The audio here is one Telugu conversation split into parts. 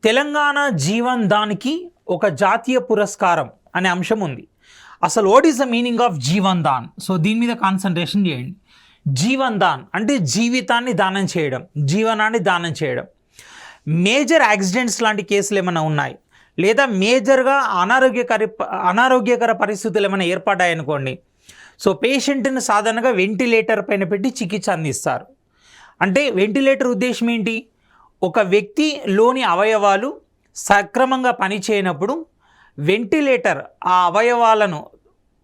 తెలంగాణ జీవన్ దాన్‌కి ఒక జాతీయ పురస్కారం అనే అంశం ఉంది. అసలు what is the meaning of Jeevan than? So దీని మీద కాన్సంట్రేషన్ చేయండి. జీవన్ దాన్ అంటే జీవితాన్ని దానం చేయడం, జీవనాన్ని దానం చేయడం. మేజర్ యాక్సిడెంట్స్ లాంటి కేసులు ఏమైనా ఉన్నాయి, లేదా మేజర్గా అనారోగ్యకర పరిస్థితులు ఏమైనా ఏర్పడ్డాయనుకోండి, సో పేషెంట్ని సాధారణంగా వెంటిలేటర్ పైన పెట్టి చికిత్స అందిస్తారు. అంటే వెంటిలేటర్ ఉద్దేశం ఏంటి? ఒక వ్యక్తిలోని అవయవాలు సక్రమంగా పనిచేయనప్పుడు వెంటిలేటర్ ఆ అవయవాలను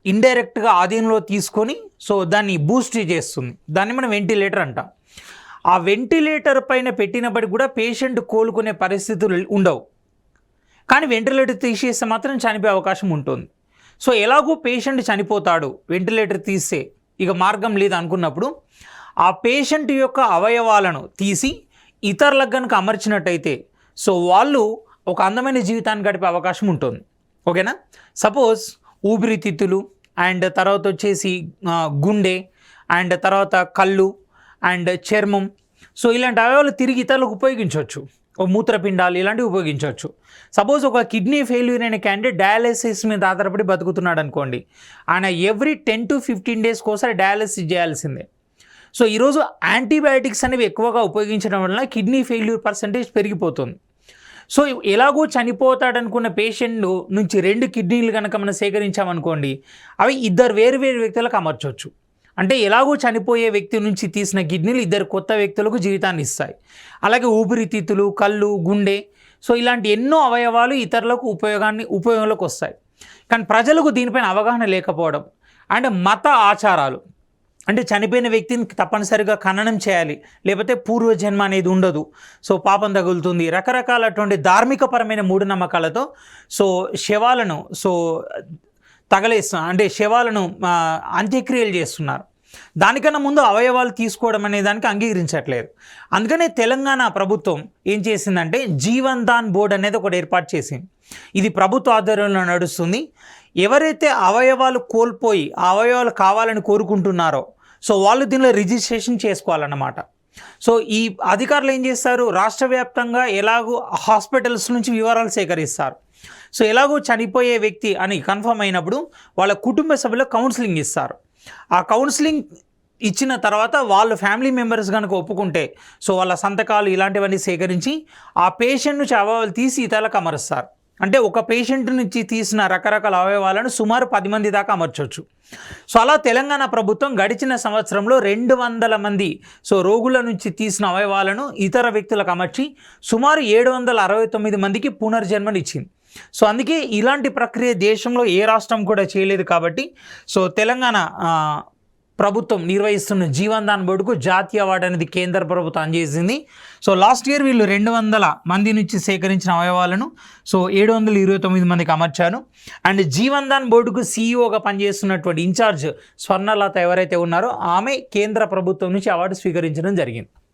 ఇండైరెక్ట్గా ఆధీనంలో తీసుకొని సో దాన్ని బూస్ట్ చేస్తుంది. దాన్ని మనం వెంటిలేటర్ అంటాం. ఆ వెంటిలేటర్ పైన పెట్టినప్పటికీ కూడా పేషెంట్ కోలుకునే పరిస్థితులు ఉండవు, కానీ వెంటిలేటర్ తీసేస్తే మాత్రం చనిపోయే అవకాశం ఉంటుంది. సో ఎలాగో పేషెంట్ చనిపోతాడు, వెంటిలేటర్ తీస్తే ఇక మార్గం లేదు అనుకున్నప్పుడు ఆ పేషెంట్ యొక్క అవయవాలను తీసి ఇతరులకు కనుక అమర్చినట్టయితే సో వాళ్ళు ఒక అందమైన జీవితాన్ని గడిపే అవకాశం ఉంటుంది. ఓకేనా? సపోజ్ ఊపిరితిత్తులు అండ్ తర్వాత వచ్చేసి గుండె అండ్ తర్వాత కళ్ళు అండ్ చర్మం, సో ఇలాంటి అవయవాలు తిరిగి ఇతరులకు ఉపయోగించవచ్చు. మూత్రపిండాలు ఇలాంటివి ఉపయోగించవచ్చు. సపోజ్ ఒక కిడ్నీ ఫెయిల్యూర్ అయిన క్యాండిడేట్ డయాలసిస్ మీద ఆధారపడి బతుకుతున్నాడు అనుకోండి, ఆయన ఎవ్రీ 10 to 15 days ఒకసారి డయాలసిస్ చేయాల్సిందే. సో ఈరోజు యాంటీబయాటిక్స్ అనేవి ఎక్కువగా ఉపయోగించడం వల్ల కిడ్నీ ఫెయిల్యూర్ పర్సంటేజ్ పెరిగిపోతుంది. సో ఎలాగో చనిపోతాడనుకున్న పేషెంట్ నుంచి 2 కిడ్నీలు కనుక మనం సేకరించామనుకోండి, అవి వేరు వ్యక్తులకు అమర్చవచ్చు. అంటే ఎలాగో చనిపోయే వ్యక్తి నుంచి తీసిన కిడ్నీలు 2 కొత్త వ్యక్తులకు జీవితాన్ని ఇస్తాయి. అలాగే ఊపిరితిత్తులు, కళ్ళు, గుండె, సో ఇలాంటి ఎన్నో అవయవాలు ఇతరులకు ఉపయోగంలోకి వస్తాయి. కానీ ప్రజలకు దీనిపైన అవగాహన లేకపోవడం అండ్ మత ఆచారాలు, అంటే చనిపోయిన వ్యక్తిని తప్పనిసరిగా ఖననం చేయాలి, లేకపోతే పూర్వజన్మ అనేది ఉండదు, సో పాపం తగులుతుంది, రకరకాలటువంటి ధార్మికపరమైన మూఢనమ్మకాలతో సో శవాలను సో అంటే శవాలను అంత్యక్రియలు చేస్తున్నారు. దానికన్నా ముందు అవయవాలు తీసుకోవడం అనే దానికి అంగీకరించట్లేదు. అందుకనే తెలంగాణ ప్రభుత్వం ఏం చేసిందంటే జీవన్ దాన్ బోర్డు అనేది ఒకటి ఏర్పాటు చేసింది. ఇది ప్రభుత్వ ఆధ్వర్యంలో నడుస్తుంది. ఎవరైతే అవయవాలు కోల్పోయి ఆ అవయవాలు కావాలని కోరుకుంటున్నారో సో వాళ్ళు దీనిలో రిజిస్ట్రేషన్ చేసుకోవాలన్నమాట. సో ఈ అధికారులు ఏం చేస్తారు, రాష్ట్ర వ్యాప్తంగా ఎలాగో హాస్పిటల్స్ నుంచి వివరాలు సేకరిస్తారు. సో ఎలాగో చనిపోయే వ్యక్తి అని కన్ఫర్మ్ అయినప్పుడు వాళ్ళ కుటుంబ సభ్యులకు కౌన్సిలింగ్ ఇస్తారు. ఆ కౌన్సిలింగ్ ఇచ్చిన తర్వాత వాళ్ళ ఫ్యామిలీ మెంబర్స్ కనుక ఒప్పుకుంటే సో వాళ్ళ సంతకాలు ఇలాంటివన్నీ సేకరించి ఆ పేషెంట్ నుంచి అవయవాలు తీసి ఇతరులకు అమరుస్తారు. అంటే ఒక పేషెంట్ నుంచి తీసిన రకరకాల అవయవాలను సుమారు 10 మంది దాకా అమర్చవచ్చు. సో అలా తెలంగాణ ప్రభుత్వం గడిచిన సంవత్సరంలో 200 మంది సో రోగుల నుంచి తీసిన అవయవాలను ఇతర వ్యక్తులకు అమర్చి సుమారు 769 మందికి పునర్జన్మనిచ్చింది. సో అందుకే ఇలాంటి ప్రక్రియ దేశంలో ఏ రాష్ట్రం కూడా చేయలేదు. కాబట్టి సో తెలంగాణ ప్రభుత్వం నిర్వహిస్తున్న జీవన్ దాన్ బోర్డుకు జాతీయ అవార్డు అనేది కేంద్ర ప్రభుత్వం అందజేసింది. సో లాస్ట్ ఇయర్ వీళ్ళు 200 మంది నుంచి సేకరించిన అవయవాలను సో 729 మందికి అమర్చారు. అండ్ జీవన్ దాన్ బోర్డుకు సీఈఓగా పనిచేస్తున్నటువంటి ఇన్ఛార్జ్ స్వర్ణలత ఎవరైతే ఉన్నారో ఆమె కేంద్ర ప్రభుత్వం నుంచి అవార్డు స్వీకరించడం జరిగింది.